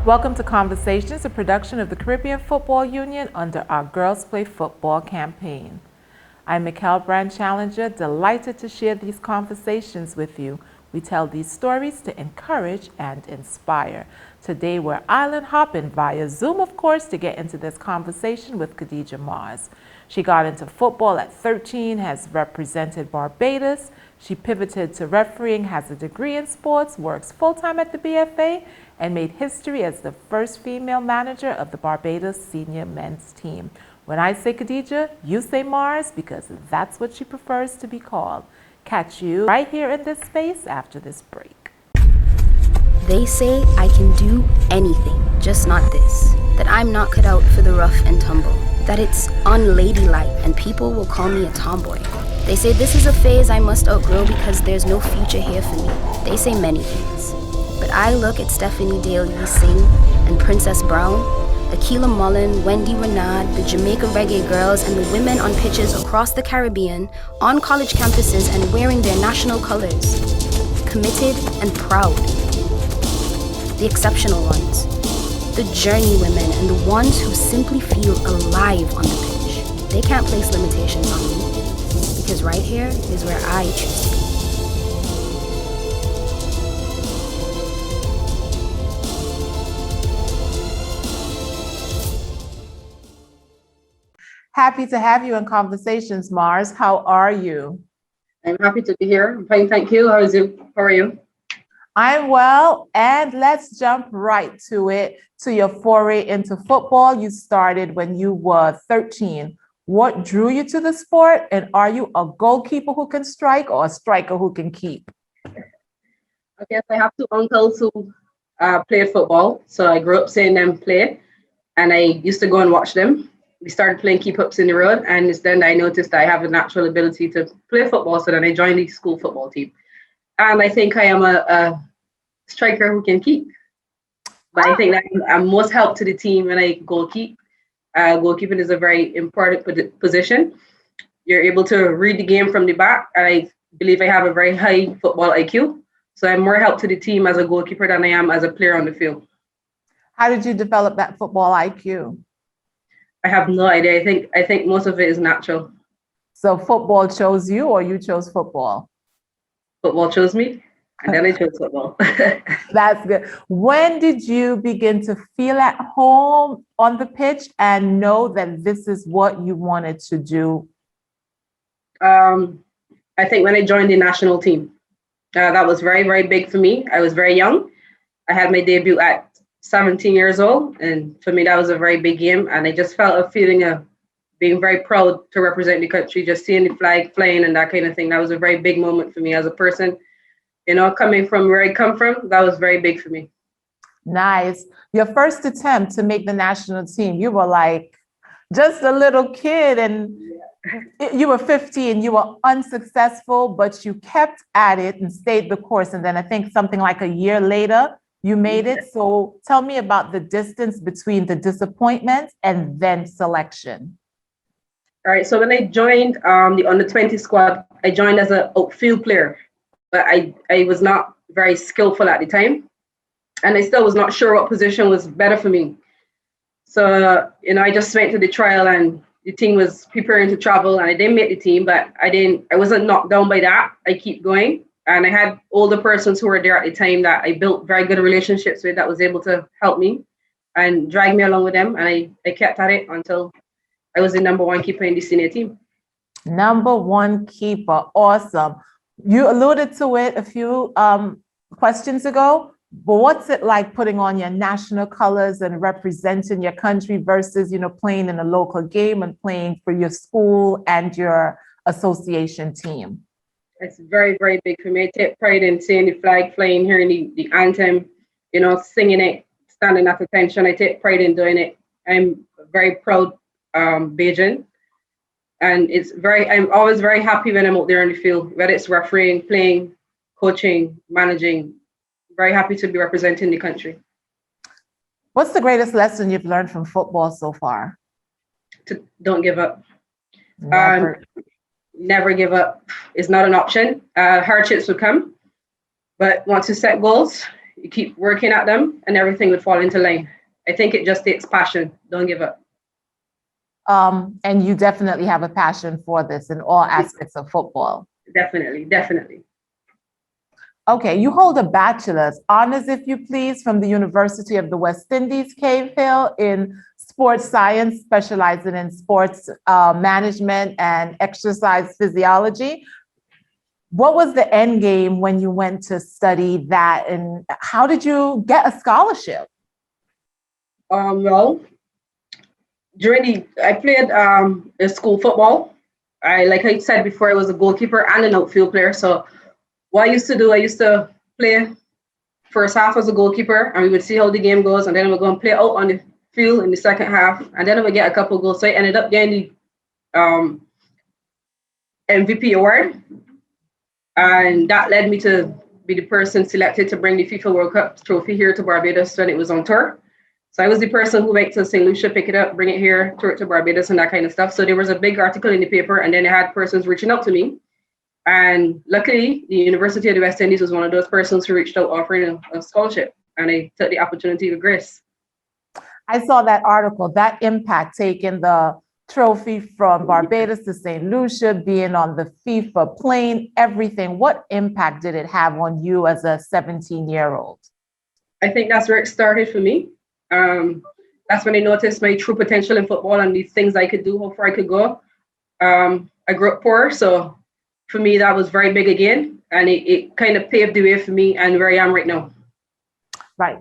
Welcome to Conversations, a production of the Caribbean Football Union under our Girls Play Football campaign. I'm Mickel Brann-Challenger, delighted to share these conversations with you. We tell these stories to encourage and inspire. Today we're island hopping via Zoom, of course, to get into this conversation with Cadijah Mars. She got into football at 13, has represented Barbados. She pivoted to refereeing, has a degree in sports, works full-time at the BFA, and made history as the first female manager of the Barbados Senior Men's team. When I say Cadijah, you say Mars, because that's what she prefers to be called. Catch you right here in this space after this break. They say I can do anything, just not this. That I'm not cut out for the rough and tumble. That it's unladylike and people will call me a tomboy. They say this is a phase I must outgrow because there's no future here for me. They say many things. But I look at Stephanie Dale Singh and Princess Brown, Akila Mullen, Wendy Renard, the Jamaica Reggae Girls, and the women on pitches across the Caribbean, on college campuses and wearing their national colors. Committed and proud. The exceptional ones. The journey women and the ones who simply feel alive on the pitch. They can't place limitations on me, because right here is where I choose to be. Happy to have you in Conversations, Mars. How are you? I'm happy to be here. I'm fine, thank you. How are you? I'm well, and let's jump right to it, to your foray into football. You started when you were 13. What drew you to the sport, and are you a goalkeeper who can strike or a striker who can keep? Okay, so I have two uncles who played football, so I grew up seeing them play, and I used to go and watch them. We started playing keep-ups in the road, and then I noticed I have a natural ability to play football, so then I joined the school football team. And I think I am a striker who can keep. But I think that I'm most help to the team when I goalkeep. Goalkeeping is a very important position. You're able to read the game from the back. I believe I have a very high football IQ. So I'm more help to the team as a goalkeeper than I am as a player on the field. How did you develop that football IQ? I have no idea. I think most of it is natural. So football chose you, or you chose football? Football chose me, and then I chose football. That's good. When did you begin to feel at home on the pitch and know that this is what you wanted to do? I think when I joined the national team, that was very, very big for me. I was very young. I had my debut at 17 years old, and for me that was a very big game, and I just felt a feeling of being very proud to represent the country, just seeing the flag flying and that kind of thing. That was a very big moment for me as a person, coming from where I come from. That was very big for me. Nice. Your first attempt to make the national team, you were like just a little kid, and you were 15, you were unsuccessful, but you kept at it and stayed the course, and then I think something like a year later you made it. So tell me about the distance between the disappointment and then selection. All right. So when I joined the under-20 squad, I joined as an outfield player, but I was not very skillful at the time. And I still was not sure what position was better for me. So, I just went to the trial, and the team was preparing to travel, and I didn't make the team, but I wasn't knocked down by that. I keep going. And I had older persons who were there at the time that I built very good relationships with that was able to help me and drag me along with them. And I kept at it until I was the number one keeper in the senior team. Number one keeper. Awesome. You alluded to it a few questions ago, but what's it like putting on your national colors and representing your country versus, playing in a local game and playing for your school and your association team? It's very, very big for me. I take pride in seeing the flag flying, hearing the anthem, singing it, standing at attention. I take pride in doing it. I'm very proud Bajan. And I'm always very happy when I'm out there on the field, whether it's refereeing, playing, coaching, managing. Very happy to be representing the country. What's the greatest lesson you've learned from football so far? Don't give up. Never give up is not an option. Hardships will come, but once you set goals, you keep working at them, and everything would fall into line. I think it just takes passion. Don't give up. And you definitely have a passion for this in all aspects of football. Definitely, definitely. Okay, you hold a bachelor's, honors if you please, from the University of the West Indies, Cave Hill, in sports science, specializing in sports management and exercise physiology. What was the end game when you went to study that, and how did you get a scholarship? Well, I played school football. Like I said before, I was a goalkeeper and an outfield player. So what I used to play first half as a goalkeeper, and we would see how the game goes, and then we'd go and play out on the field in the second half, and then I would get a couple of goals. So I ended up getting the MVP award, and that led me to be the person selected to bring the FIFA World Cup Trophy here to Barbados when it was on tour. So I was the person who went to St. Lucia, pick it up, bring it here, tour it to Barbados and that kind of stuff. So there was a big article in the paper, and then I had persons reaching out to me. And luckily, the University of the West Indies was one of those persons who reached out offering a scholarship, and I took the opportunity with grace. I saw that article, that impact, taking the trophy from Barbados to St. Lucia, being on the FIFA plane, everything. What impact did it have on you as a 17-year-old? I think that's where it started for me. That's when I noticed my true potential in football and these things I could do, how far I could go. I grew up poor, so for me, that was very big again. And it kind of paved the way for me and where I am right now. Right.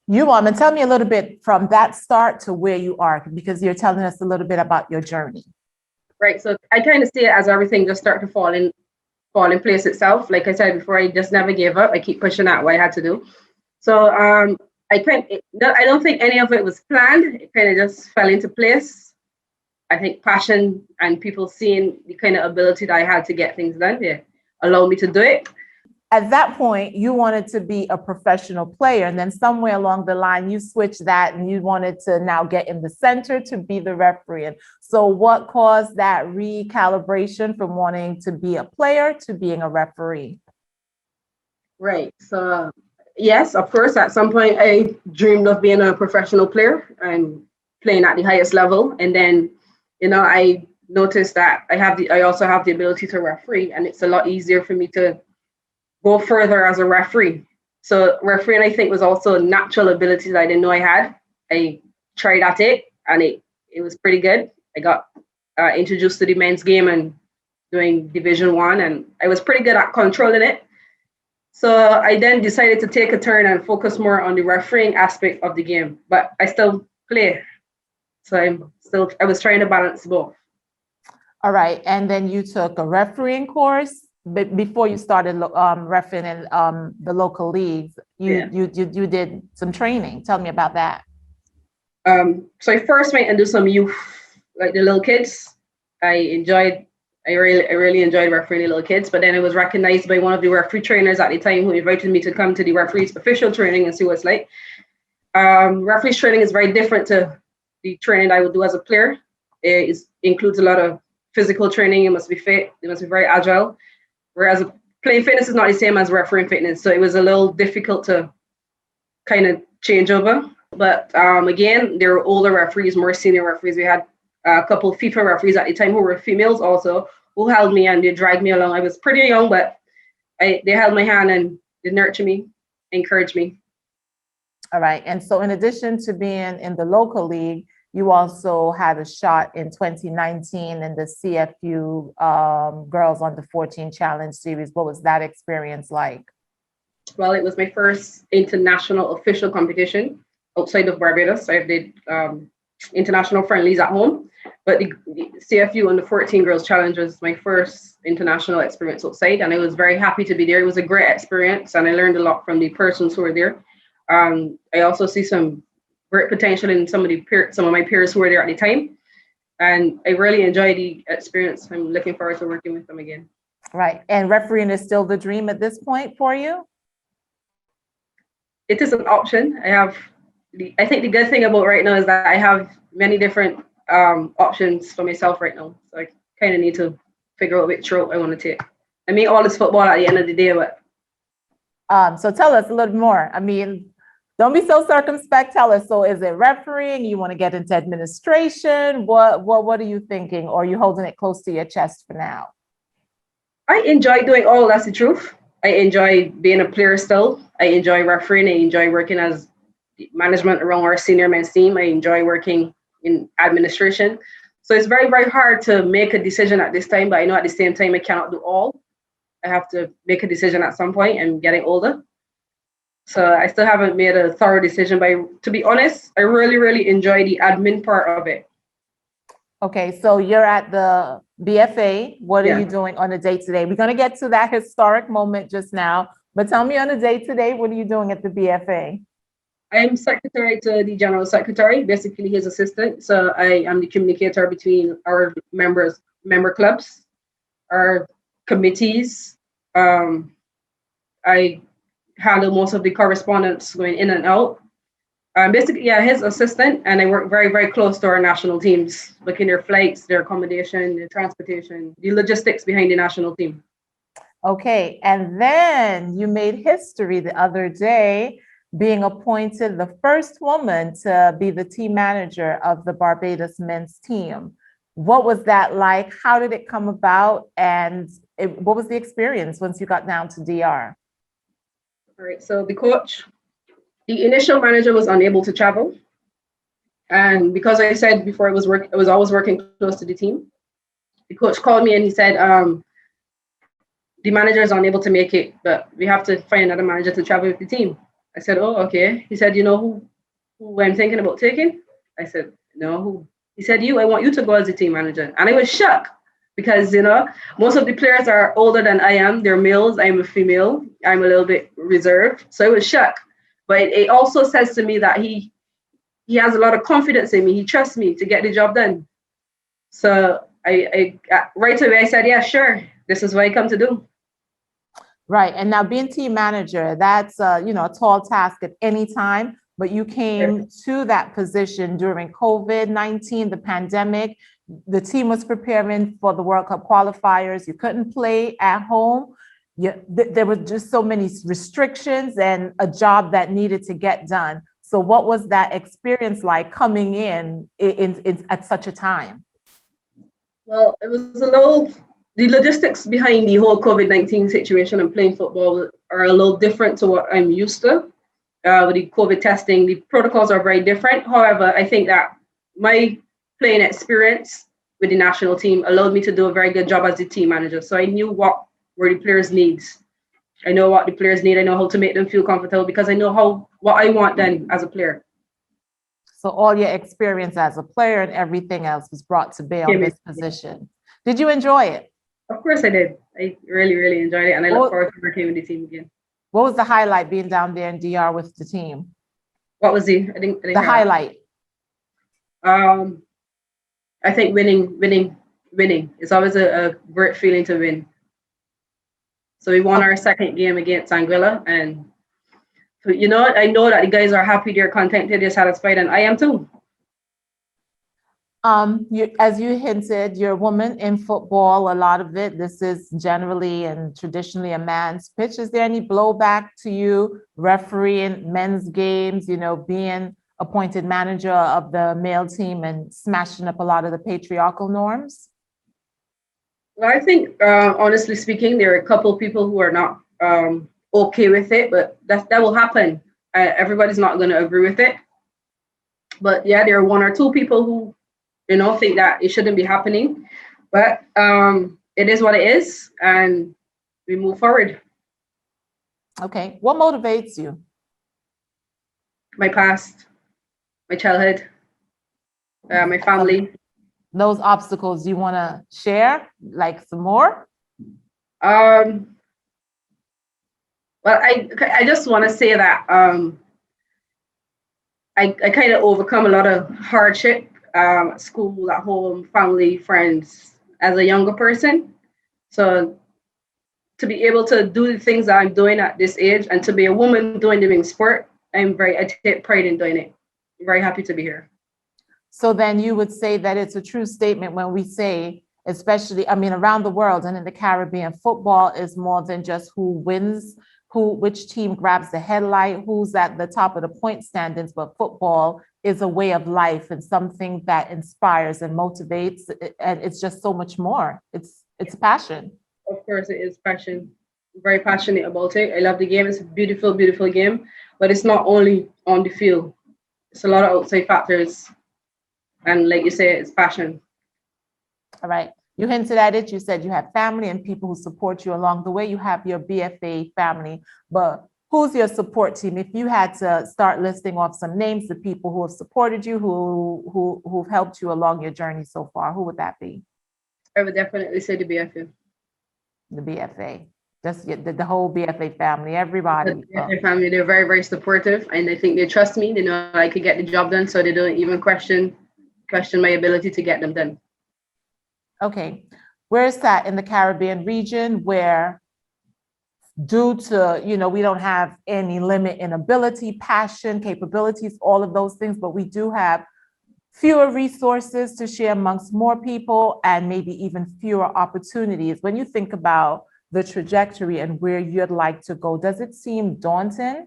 You, and tell me a little bit from that start to where you are, because you're telling us a little bit about your journey. Right. So I kind of see it as everything just started to fall in place itself. Like I said before, I just never gave up. I keep pushing out what I had to do. So I don't think any of it was planned. It kind of just fell into place. I think passion and people seeing the kind of ability that I had to get things done there allowed me to do it. At that point, you wanted to be a professional player, and then somewhere along the line, you switched that and you wanted to now get in the center to be the referee. And so what caused that recalibration from wanting to be a player to being a referee? Right. So yes, of course, at some point I dreamed of being a professional player and playing at the highest level. And then, I noticed that I also have the ability to referee, and it's a lot easier for me to go further as a referee. So refereeing, I think, was also a natural ability that I didn't know I had. I tried at it, and it was pretty good. I got introduced to the men's game and doing Division 1, and I was pretty good at controlling it. So I then decided to take a turn and focus more on the refereeing aspect of the game, but I still play. So I was trying to balance both. All right. And then you took a refereeing course, but before you started refereeing in the local leagues, you did some training. Tell me about that. So I first went and do some youth, like the little kids. I really enjoyed refereeing the little kids, but then I was recognized by one of the referee trainers at the time who invited me to come to the referee's official training and see what it's like. Referee's training is very different to the training I would do as a player. It includes a lot of physical training. You must be fit. You must be very agile. Whereas playing fitness is not the same as refereeing fitness. So it was a little difficult to kind of change over. But again, there were older referees, more senior referees. We had a couple of FIFA referees at the time who were females also, who held me and they dragged me along. I was pretty young, but they held my hand and they nurtured me, encouraged me. All right. And so in addition to being in the local league, you also had a shot in 2019 in the CFU Girls Under 14 Challenge Series. What was that experience like? Well, it was my first international official competition outside of Barbados. I did international friendlies at home, but the CFU Under 14 Girls Challenge was my first international experience outside, and I was very happy to be there. It was a great experience, and I learned a lot from the persons who were there. I also see some great potential in some of my peers who were there at the time, and I really enjoyed the experience. I'm looking forward to working with them again. Right, and refereeing is still the dream at this point for you? It is an option. I think the good thing about right now is that I have many different options for myself right now. So I kind of need to figure out which route I want to take. I mean, all is football at the end of the day, but So tell us a little more. I mean, don't be so circumspect. Tell us. So is it refereeing? You want to get into administration? What are you thinking? Or are you holding it close to your chest for now? I enjoy doing all, that's the truth. I enjoy being a player still. I enjoy refereeing. I enjoy working as management around our senior men's team. I enjoy working in administration. So it's very, very hard to make a decision at this time, but I know at the same time I cannot do all. I have to make a decision at some point. I'm getting older. So I still haven't made a thorough decision, but to be honest, I really, really enjoy the admin part of it. Okay, so you're at the BFA. What are Yeah. you doing on a day-to-day? We're going to get to that historic moment just now, but tell me on a day-to-day, what are you doing at the BFA? I'm secretary to the general secretary, basically his assistant. So I am the communicator between our member clubs, our committees. I handle most of the correspondence going in and out. Basically, yeah, his assistant, and I work very, very close to our national teams, looking their flights, their accommodation, their transportation, the logistics behind the national team. Okay, and then you made history the other day, being appointed the first woman to be the team manager of the Barbados men's team. What was that like? How did it come about? And what was the experience once you got down to DR? All right, so the initial manager was unable to travel. And because I said before I was always working close to the team, the coach called me and he said, the manager is unable to make it, but we have to find another manager to travel with the team. I said, oh, okay. He said, you know who I'm thinking about taking? I said, no, who? He said, I want you to go as the team manager. And I was shocked because, most of the players are older than I am. They're males. I'm a female. I'm a little bit reserved. So I was shocked. But it also says to me that he has a lot of confidence in me. He trusts me to get the job done. So I right away, I said, yeah, sure. This is what I come to do. Right. And now being team manager, that's a tall task at any time, but you came to that position during COVID-19, the pandemic. The team was preparing for the World Cup qualifiers. You couldn't play at home. There were just so many restrictions and a job that needed to get done. So what was that experience like coming in at such a time? Well, it was the logistics behind the whole COVID-19 situation and playing football are a little different to what I'm used to. With the COVID testing, the protocols are very different. However, I think that my playing experience with the national team allowed me to do a very good job as the team manager. So I knew what were the players' needs. I know what the players need. I know how to make them feel comfortable because I know what I want done as a player. So all your experience as a player and everything else was brought to bear on this position. Did you enjoy it? Of course I did. I really, really enjoyed it. And I look forward to working with the team again. What was the highlight being down there in DR with the team? What was the highlight? I think winning. It's always a great feeling to win. So we won our second game against Anguilla, and I know that the guys are happy, they're contented, they're satisfied, and I am too. As you hinted, you're a woman in football. A lot of it, this is generally and traditionally a man's pitch. Is there any blowback to you refereeing men's games, being appointed manager of the male team and smashing up a lot of the patriarchal norms? Well, I think, honestly speaking, there are a couple of people who are not okay with it, but that will happen. Everybody's not going to agree with it. But yeah, there are one or two people who think that it shouldn't be happening, but it is what it is, and we move forward. Okay, what motivates you? My past, my childhood, my family. Those obstacles you want to share, like some more? Well, I just want to say that I kind of overcome a lot of hardship. At school, at home, family, friends, as a younger person. So to be able to do the things that I'm doing at this age and to be a woman doing them in sport, I take pride in doing it. I'm very happy to be here. So then you would say that it's a true statement when we say, especially, around the world and in the Caribbean, football is more than just who wins, which team grabs the headlight, who's at the top of the point standings, but football is a way of life and something that inspires and motivates, and it's just so much more. It's passion. Of course, it is passion. Very passionate about it. I love the game. It's a beautiful, beautiful game, but it's not only on the field. It's a lot of outside factors, and like you say, it's passion. All right. You hinted at it. You said you have family and people who support you along the way. You have your BFA family, but who's your support team? If you had to start listing off some names of people who have supported you, who've helped you along your journey so far, who would that be? I would definitely say the BFA. The BFA, just the whole BFA family, everybody. The BFA family, they're very, very supportive, and I think they trust me. They know I could get the job done, so they don't even question my ability to get them done. Okay, where is that in the Caribbean region where due to, we don't have any limit in ability, passion, capabilities, all of those things, but we do have fewer resources to share amongst more people and maybe even fewer opportunities. When you think about the trajectory and where you'd like to go, does it seem daunting?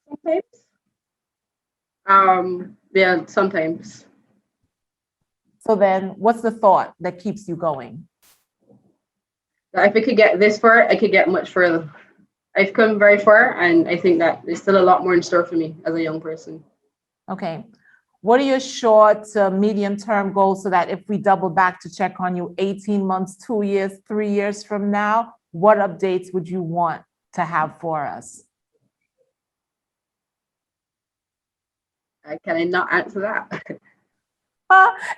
Sometimes. Yeah, sometimes. So then what's the thought that keeps you going? If I could get this far, I could get much further. I've come very far, and I think that there's still a lot more in store for me as a young person. Okay. What are your short to medium term goals so that if we double back to check on you 18 months, 2 years, 3 years from now, what updates would you want to have for us? Can I not answer that?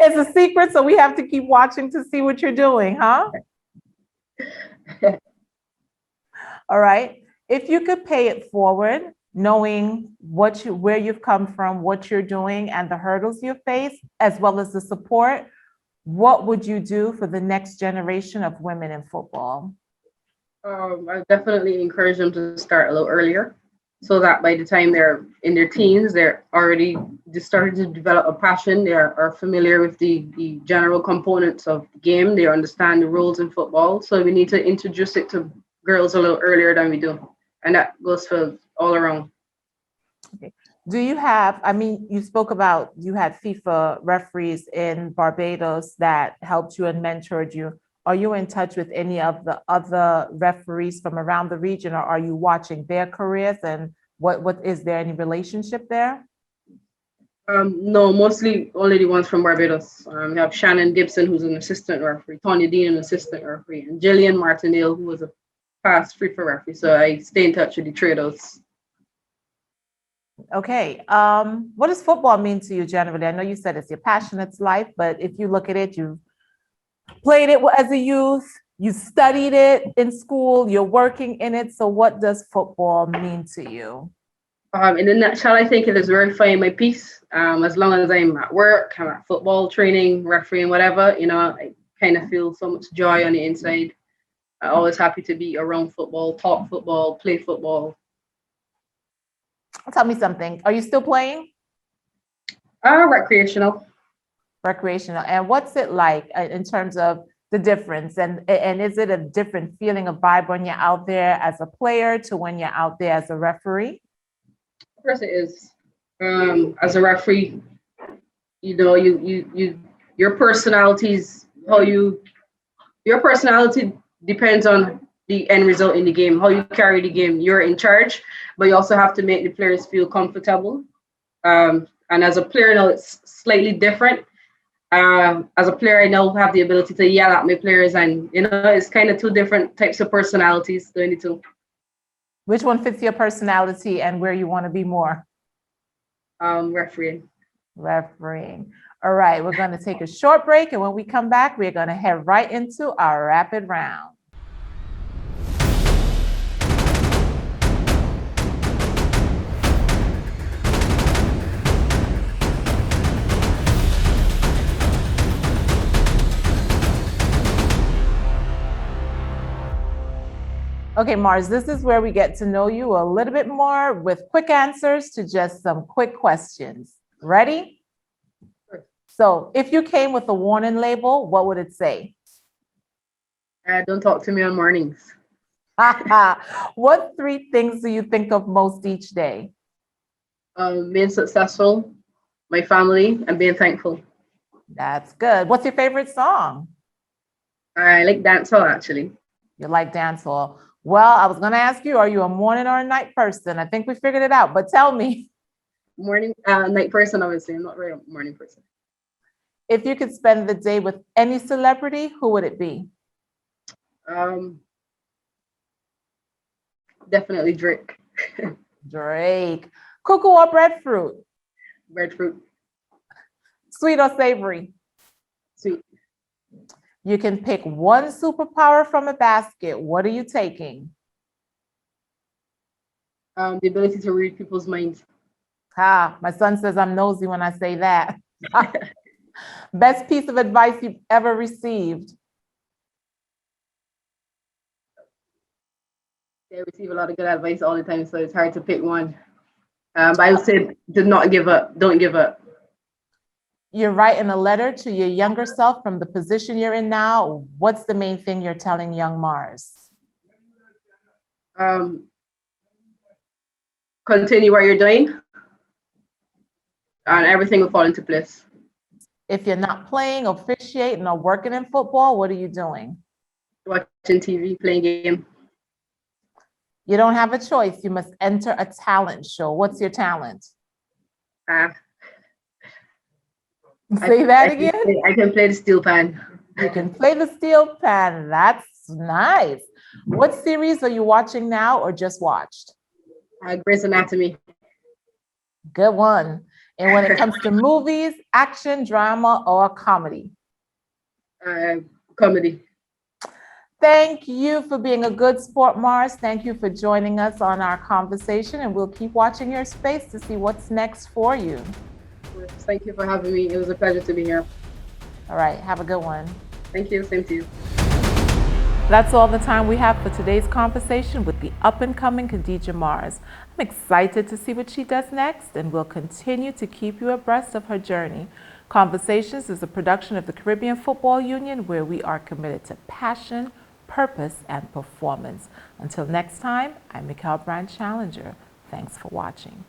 It's a secret, so we have to keep watching to see what you're doing, huh? All right. If you could pay it forward, knowing where you've come from, what you're doing, and the hurdles you face, as well as the support, what would you do for the next generation of women in football? I definitely encourage them to start a little earlier, so that by the time they're in their teens, they're already starting to develop a passion. They are familiar with the general components of the game. They understand the rules in football. So we need to introduce it to girls a little earlier than we do. And that goes for all around. Okay. Do you have, you spoke about you had FIFA referees in Barbados that helped you and mentored you. Are you in touch with any of the other referees from around the region, or are you watching their careers, and what is there any relationship there? No, mostly only the ones from Barbados. We have Shannon Gibson, who's an assistant referee, Tanya Dean, an assistant referee, and Jillian Martinale, who was a past FIFA referee. So I stay in touch with the traders. Okay. What does football mean to you generally? I know you said it's your passion, it's life, but if you look at it, you've played it as a youth, you studied it in school, you're working in it. So what does football mean to you? In a nutshell, I think it is where I find my peace. As long as I'm at work, I'm at football training, refereeing, whatever, I kind of feel so much joy on the inside. I'm always happy to be around football, talk football, play football. Tell me something. Are you still playing? Recreational. Recreational. And what's it like in terms of the difference? And is it a different feeling of vibe when you're out there as a player to when you're out there as a referee? Of course it is. As a referee, your personalities, your personality depends on the end result in the game, how you carry the game. You're in charge, but you also have to make the players feel comfortable. And as a player, now it's slightly different. As a player, I now have the ability to yell at my players, and it's kind of two different types of personalities doing the two. Which one fits your personality and where you want to be more? Refereeing. Refereeing. All right, we're going to take a short break, and when we come back, we're going to head right into our rapid round. Okay, Mars, this is where we get to know you a little bit more with quick answers to just some quick questions. Ready? Sure. So if you came with a warning label, what would it say? Don't talk to me on mornings. What three things do you think of most each day? Being successful, my family, and being thankful. That's good. What's your favorite song? I like dancehall actually. You like dancehall. Well, I was going to ask you, are you a morning or a night person? I think we figured it out, but tell me. Morning, night person, obviously. I'm not really a morning person. If you could spend the day with any celebrity, who would it be? Definitely Drake. Drake. Cuckoo or breadfruit? Breadfruit. Sweet or savory? Sweet. You can pick one superpower from a basket. What are you taking? The ability to read people's minds. My son says I'm nosy when I say that. Best piece of advice you've ever received? I receive a lot of good advice all the time, so it's hard to pick one. But I would say do not give up. Don't give up. You're writing a letter to your younger self from the position you're in now. What's the main thing you're telling young Mars? Continue what you're doing, and everything will fall into place. If you're not playing, officiating, or working in football, what are you doing? Watching TV, playing game. You don't have a choice. You must enter a talent show. What's your talent? Say that again? I can play the steel pan. You can play the steel pan. That's nice. What series are you watching now or just watched? Grey's Anatomy. Good one. And when it comes to movies, action, drama, or comedy? Comedy. Thank you for being a good sport, Mars. Thank you for joining us on our conversation, and we'll keep watching your space to see what's next for you. Thank you for having me. It was a pleasure to be here. All right, have a good one. Thank you. Same to you. That's all the time we have for today's conversation with the up-and-coming Cadijah Mars. I'm excited to see what she does next, and we'll continue to keep you abreast of her journey. Conversations is a production of the Caribbean Football Union, where we are committed to passion, purpose, and performance. Until next time, I'm Mickel Brann-Challenger. Thanks for watching.